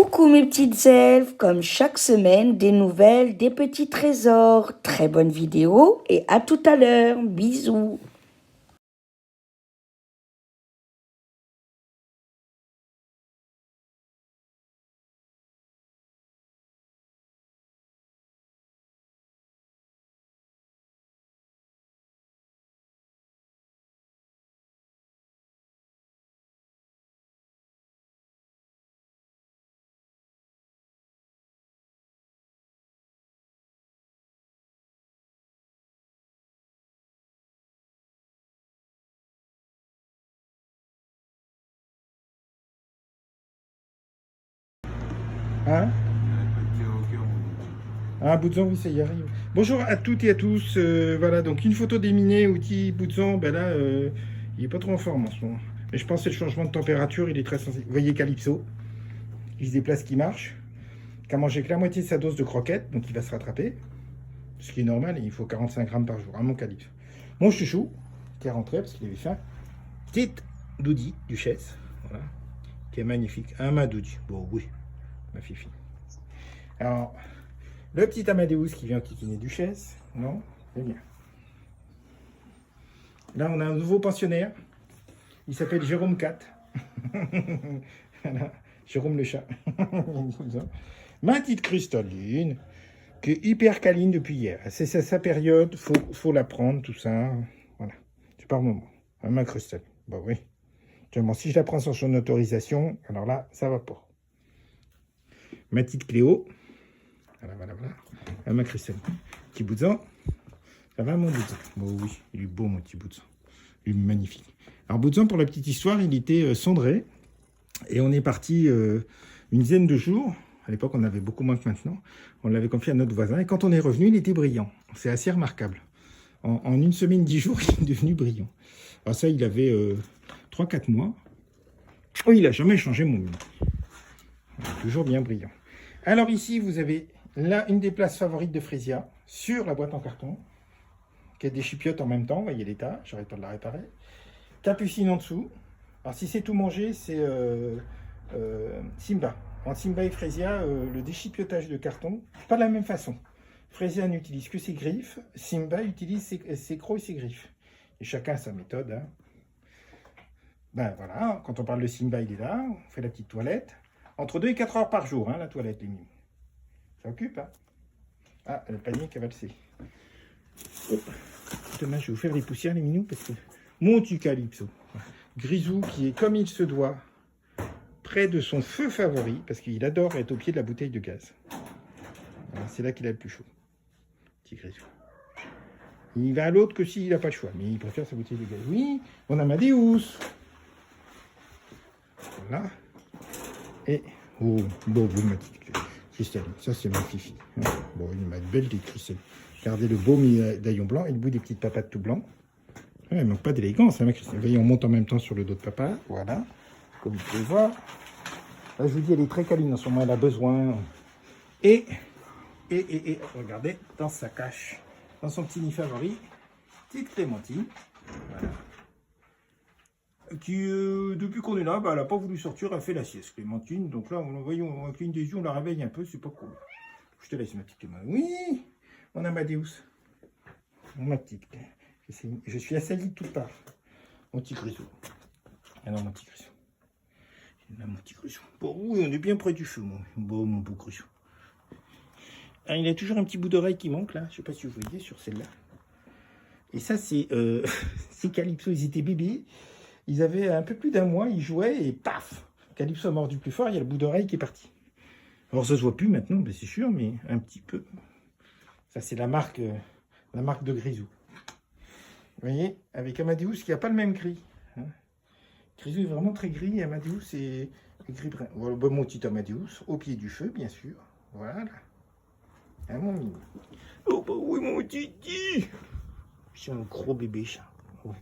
Coucou mes petites elfes, comme chaque semaine, des nouvelles, des petits trésors. Très bonne vidéo et à tout à l'heure. Bisous. Hein? Ah, Boudzan, oui, ça y arrive. Bonjour à toutes et à tous. Voilà, donc une photo d'éminé, outil Boudzan, ben là, il est pas trop en forme en ce moment. Mais je pense que c'est le changement de température, il est très sensible. Vous voyez Calypso, il se déplace, qui marche, qui a mangé que la moitié de sa dose de croquettes, donc il va se rattraper. Ce qui est normal, il faut 45 grammes par jour, hein, mon Calypso. Mon chouchou, qui est rentré parce qu'il avait faim. Petite Doudi, duchesse, voilà, qui est magnifique. Un ma Doudi, bon oui, ma fifi. Alors, le petit Amadeus qui vient kikiner Duchesse, non? C'est bien. Là, on a un nouveau pensionnaire. Il s'appelle Jérôme 4. Voilà. Jérôme le chat. Ma petite cristalline, qui est hyper câline depuis hier. C'est sa période, faut la prendre, tout ça. Voilà. C'est par moment. Ma cristalline. Bah oui. Seulement, si je la prends sans son autorisation, alors là, ça va pas. Ma petite Cléo. Voilà. Ma cristalline. Petit Boudzan. Ça va, mon Boudzan? Bon, oui, il est beau, mon petit Boudzan. Il est magnifique. Alors, Boudzan, pour la petite histoire, il était cendré. Et on est parti une dizaine de jours. À l'époque, on avait beaucoup moins que maintenant. On l'avait confié à notre voisin. Et quand on est revenu, il était brillant. C'est assez remarquable. En une semaine, 10 jours, il est devenu brillant. Alors ça, il avait 3-4 mois. Oh, il n'a jamais changé, mon mini. Toujours bien brillant. Alors ici, vous avez là une des places favorites de Frésia sur la boîte en carton, qui a des chipiotes en même temps. Vous voyez l'état, j'arrête pas de la réparer. Capucine en dessous. Alors si c'est tout mangé, c'est Simba. Entre Simba et Frésia, le déchipiotage de carton, pas de la même façon. Frésia n'utilise que ses griffes, Simba utilise ses crocs et ses griffes. Et chacun a sa méthode. Hein. Ben voilà, quand on parle de Simba, il est là, on fait la petite toilette. Entre 2 et 4 heures par jour, hein, la toilette, les mimes. Ça occupe, hein. Ah, le panier qui a valsé. Oh. Demain, je vais vous faire les poussières, les mignons, parce que mon petit Calypso, Grisou, qui est comme il se doit, près de son feu favori, parce qu'il adore être au pied de la bouteille de gaz. C'est là qu'il a le plus chaud. Petit Grisou. Il va à l'autre que s'il n'a pas le choix, mais il préfère sa bouteille de gaz. Oui, on a Amadeus. Voilà. Et, oh, bon, ma petite cristalline. Ça, c'est ma fifi. Bon, il m'a une belle des cristalline. Regardez le beau médaillon blanc et le bout des petites papates tout blanc. Ouais, il manque pas d'élégance, hein, ma cristalline. Vous voyez, on monte en même temps sur le dos de papa. Voilà. Comme vous pouvez voir. Là, je vous dis, elle est très câline en ce moment, elle a besoin. Et regardez, dans sa cache, dans son petit nid favori, petite Clémentine. Voilà. Qui, depuis qu'on est là, bah, elle n'a pas voulu sortir, elle fait la sieste, Clémentine. Donc là, on cligne des yeux, on la réveille un peu, c'est pas cool. Je te laisse, ma petite Clémentine. Oui, mon Amadeus. Ma petite. Je suis assailli de toutes parts. Mon petit Grisou. Alors, mon petit Grisou. Là, mon petit Grisou. Bon, oui, on est bien près du feu, mon beau Grisou. Ah, il a toujours un petit bout d'oreille qui manque, là. Je sais pas si vous voyez sur celle-là. Et ça, c'est Calypso. Ils étaient bébés. Ils avaient un peu plus d'un mois, ils jouaient et paf, Calypso a mordu plus fort, il y a le bout d'oreille qui est parti. Alors ça se voit plus maintenant, ben c'est sûr, mais un petit peu. Ça c'est la marque de Grisou. Vous voyez, avec Amadeus qui n'a pas le même gris. Hein. Grisou est vraiment très gris et Amadeus est gris brun. Voilà, ben, mon petit Amadeus, au pied du feu, bien sûr. Voilà. Hein, mon mini. Oh bah oui, mon titi. C'est un gros bébé chat. Ouais.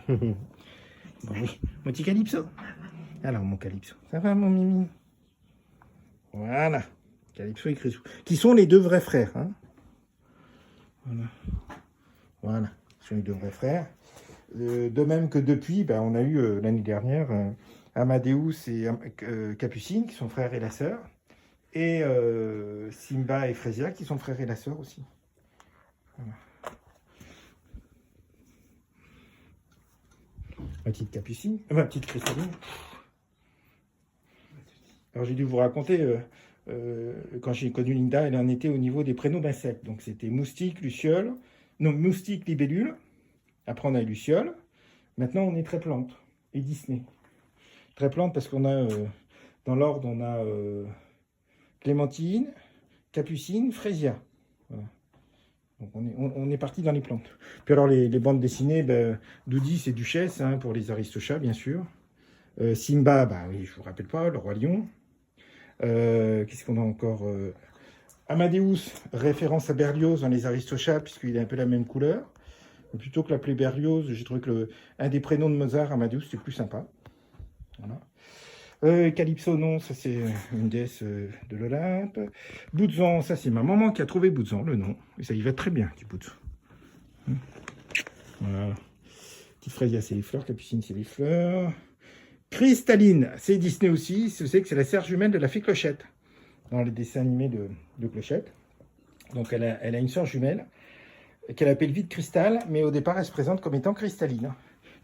Bon, oui. Mon petit Calypso. Alors, mon Calypso. Ça va, mon mimi? Voilà. Calypso et Grisou. Qui sont les deux vrais frères. Hein, voilà. Ce sont les deux vrais frères. De même que depuis, ben, on a eu l'année dernière Amadeus et Capucine, qui sont frères et la sœur. Et Simba et Freysia, qui sont frères et la sœur aussi. Voilà. Ma petite Capucine, ma petite Cristalline. Alors j'ai dû vous raconter, quand j'ai connu Linda, elle en était au niveau des prénoms d'insectes. Donc c'était moustique, luciole, non, moustique, libellule. Après on a luciole. Maintenant on est très plante et Disney. Très plante parce qu'on a, dans l'ordre, on a Clémentine, Capucine, Freysia. Voilà. Donc on est parti dans les plantes. Puis alors les bandes dessinées, ben, Doudi c'est Duchesse, hein, pour les Aristochats bien sûr. Simba, bah oui, je vous rappelle pas, le roi lion. Qu'est-ce qu'on a encore Amadeus, référence à Berlioz dans les Aristochats, puisqu'il a un peu la même couleur. Mais plutôt que l'appeler Berlioz, j'ai trouvé que un des prénoms de Mozart, Amadeus, c'était plus sympa. Voilà. Calypso, non, ça c'est une déesse de l'Olympe. Boudzan, ça c'est ma maman qui a trouvé Boudzan, le nom. Et ça y va très bien, petit Boudzan. Voilà. Petite Freysia, c'est les fleurs. Capucine, c'est les fleurs. Cristalline, c'est Disney aussi. C'est que c'est la sœur jumelle de la fée Clochette, dans les dessins animés de Clochette. Donc elle a une sœur jumelle qu'elle appelle vite Cristal, mais au départ elle se présente comme étant Cristalline.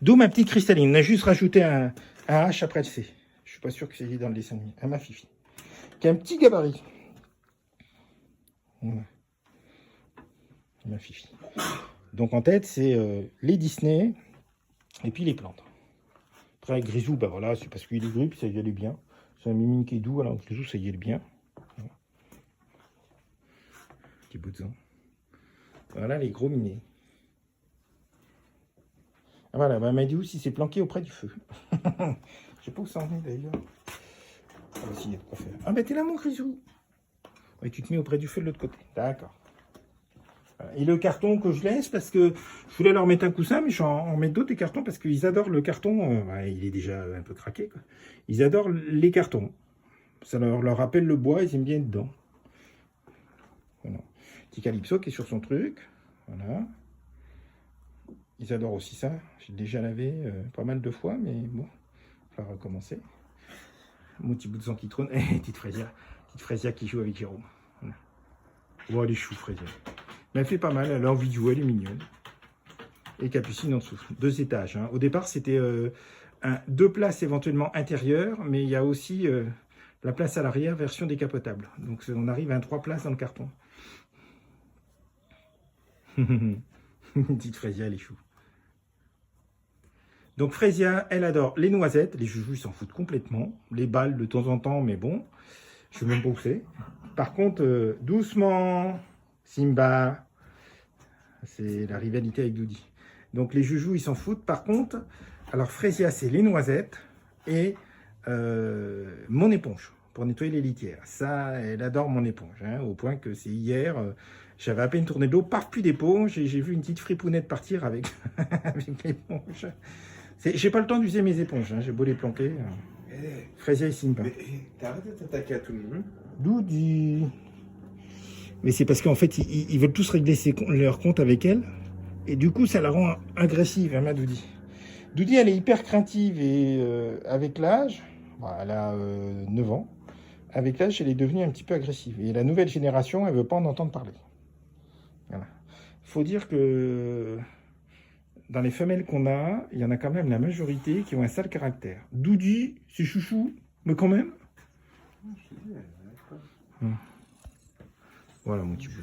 D'où ma petite Cristalline. On a juste rajouté un H après le C. Je suis pas sûr que c'est dans le dessin animé. À ma fifi. Qui a un petit gabarit. Voilà. Ma fifi. Donc en tête, c'est les Disney et puis les plantes. Après, Grisou, ben voilà, c'est parce qu'il est gris, puis ça y allait bien. C'est un mimine qui est doux, alors Grisou, ça y allait bien. Voilà. Petit bout de sang. Voilà les gros minets. Ah, voilà, ben Amadeus, il s'est planqué auprès du feu. Je sais pas où ça en est d'ailleurs. Ah, bah, si, il y a de quoi faire. Ah, ben t'es là, mon Grisou. Ouais, tu te mets auprès du feu de l'autre côté. D'accord. Et le carton que je laisse, parce que je voulais leur mettre un coussin, mais je vais en mettre d'autres des cartons, parce qu'ils adorent le carton. Ouais, il est déjà un peu craqué, quoi. Ils adorent les cartons. Ça leur rappelle le bois, ils aiment bien être dedans. Voilà. Petit Calypso qui est sur son truc. Voilà. Ils adorent aussi ça. J'ai déjà lavé pas mal de fois, mais bon, il va recommencer. Mon petit bout de sang qui trône. Petite Freysia qui joue avec Jérôme. Voilà. Oh, elle est chou, Freysia. Mais elle fait pas mal, elle a envie de jouer, elle est mignonne. Et Capucine en dessous, 2 étages. Hein. Au départ, c'était 2 places éventuellement intérieures, mais il y a aussi la place à l'arrière, version décapotable. Donc on arrive à 3 places dans le carton. Petite Freysia, elle est chou. Donc Freysia, elle adore les noisettes. Les joujoux, ils s'en foutent complètement. Les balles de temps en temps, mais bon, je sais même pas où c'est. Par contre, doucement, Simba, c'est la rivalité avec Doudi. Donc les joujoux, ils s'en foutent. Par contre, alors Freysia, c'est les noisettes et mon éponge pour nettoyer les litières. Ça, elle adore mon éponge, hein, au point que c'est hier, j'avais à peine tourné de l'eau, paf, plus d'éponge, et j'ai vu une petite fripounette partir avec, avec l'éponge. J'ai pas le temps d'user mes éponges, hein, j'ai beau les planquer. Freysia et Simba. Mais t'arrêtes de t'attaquer à tout le monde. Doudi. Mais c'est parce qu'en fait, ils veulent tous régler leur compte avec elle. Et du coup, ça la rend agressive, hein, ma Doudi. Doudi, elle est hyper craintive et avec l'âge, elle a 9 ans, avec l'âge, elle est devenue un petit peu agressive. Et la nouvelle génération, elle ne veut pas en entendre parler. Voilà. Il faut dire que dans les femelles qu'on a, il y en a quand même la majorité qui ont un sale caractère. Doudi, c'est chouchou, mais quand même. Voilà mon petit bout.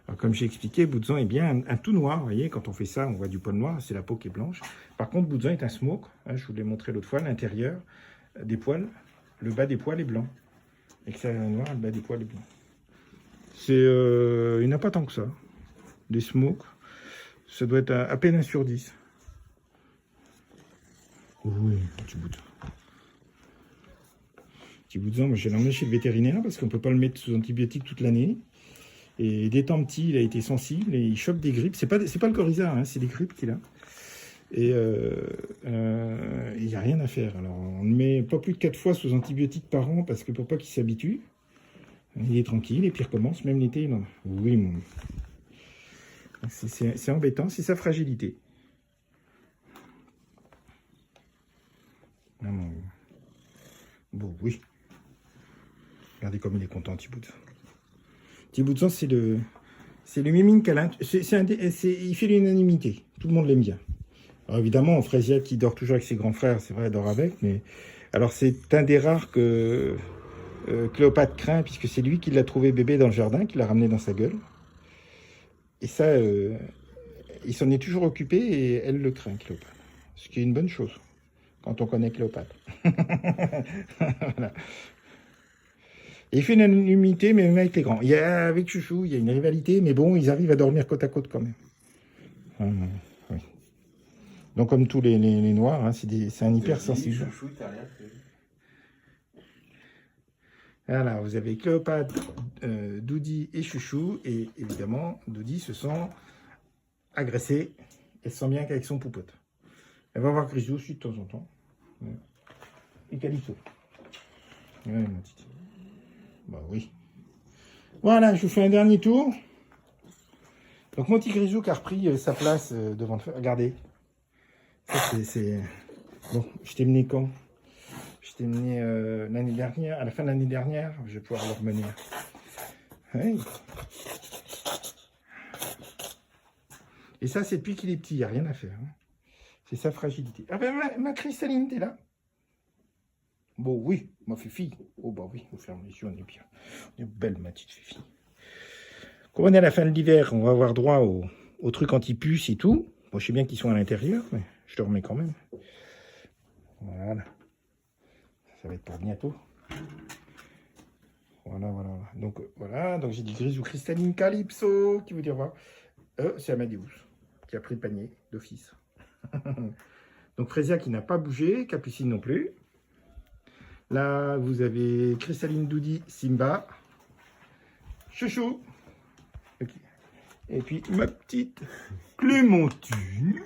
Alors, comme j'ai expliqué, Boudzan est bien un tout noir. Vous voyez, quand on fait ça, on voit du poil noir, c'est la peau qui est blanche. Par contre, Boudzan est un smoke. Hein, je vous l'ai montré l'autre fois, l'intérieur des poils, le bas des poils est blanc. L'extérieur est noir, le bas des poils est blanc. Il n'y en a pas tant que ça. Des smokes, ça doit être à peine 1 sur 10. Oui, petit Boudzan. Petit Boudzan, moi je l'ai emmené chez le vétérinaire parce qu'on ne peut pas le mettre sous antibiotiques toute l'année. Et dès temps petit, il a été sensible et il chope des grippes. C'est pas le coryza, hein, c'est des grippes qu'il a. Et il n'y a rien à faire. Alors, on ne met pas plus de 4 fois sous antibiotiques par an parce que pour pas qu'il s'habitue. Il est tranquille et puis il recommence, même l'été. Oui, mon... C'est embêtant, c'est sa fragilité. Non. Bon, oui. Regardez comme il est content, petit bout de sang. Petit bout de sang, c'est le mimine câlin. Il fait l'unanimité. Tout le monde l'aime bien. Alors évidemment, Frésia qui dort toujours avec ses grands frères, c'est vrai, elle dort avec, mais... Alors c'est un des rares que Cléopâtre craint, puisque c'est lui qui l'a trouvé bébé dans le jardin, qui l'a ramené dans sa gueule. Et ça, il s'en est toujours occupé et elle le craint, Cléopâtre. Ce qui est une bonne chose, quand on connaît Cléopâtre. Voilà. Et il fait une unanimité, mais même avec les grands. Avec Chouchou, il y a une rivalité, mais bon, ils arrivent à dormir côte à côte quand même. Oui. Donc comme tous les noirs, hein, c'est un hypersensible. Chouchou, t'as rien fait. Voilà, vous avez Cléopâtre, Doudi et Chouchou, et évidemment, Doudi se sent agressée. Elle se sent bien qu'avec son poupote. Elle va voir Grisou aussi de temps en temps. Et Calypso. Ouais, mon titi. Bah oui. Voilà, je vous fais un dernier tour. Donc mon petit Grisou qui a repris sa place devant le feu. Regardez. Ça, c'est... Bon, je t'ai mené quand? Je t'ai mené l'année dernière, à la fin de l'année dernière, je vais pouvoir le remener. Oui. Et ça, c'est depuis qu'il est petit, il n'y a rien à faire. Hein. C'est sa fragilité. Ah ben, ma cristalline, t'es là? Bon, oui, ma Fifi. Oh, bah oui, on ferme les yeux, on est bien. On est belle, ma petite Fifi. Quand on est à la fin de l'hiver, on va avoir droit aux trucs anti-puces et tout. Bon, je sais bien qu'ils sont à l'intérieur, mais je te remets quand même. Voilà. Ça va être pour bientôt. Voilà. Donc, voilà. Donc, j'ai dit Grisou cristalline Calypso, qui veut dire quoi? C'est Amadeus, qui a pris le panier d'office. Donc, Frésia qui n'a pas bougé, Capucine non plus. Là, vous avez Cristalline Doudi, Simba, Chouchou. Okay. Et puis, ma petite Clémentine,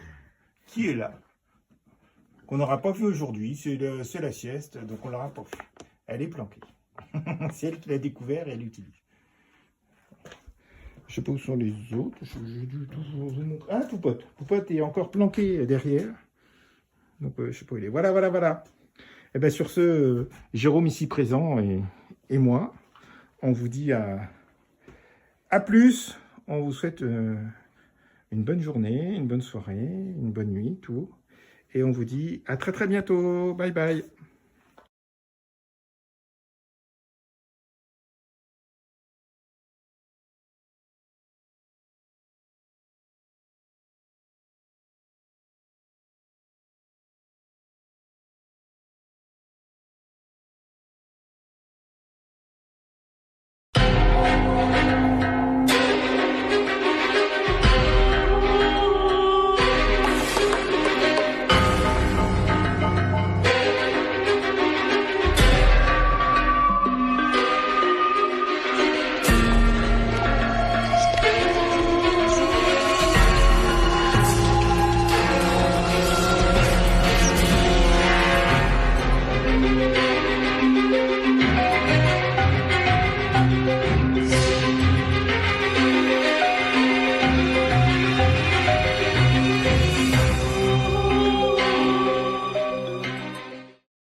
qui est là. Qu'on n'aura pas vu aujourd'hui, c'est la sieste, donc on l'aura pas vu. Elle est planquée. C'est elle qui l'a découvert et elle l'utilise. Je sais pas où sont les autres. J'ai dû toujours vous montrer. Ah, Poupote. Poupote est encore planqué derrière. Donc, je sais pas où il est. Voilà. Et bien sur ce, Jérôme ici présent et moi, on vous dit à plus. On vous souhaite une bonne journée, une bonne soirée, une bonne nuit, tout. Et on vous dit à très bientôt. Bye bye.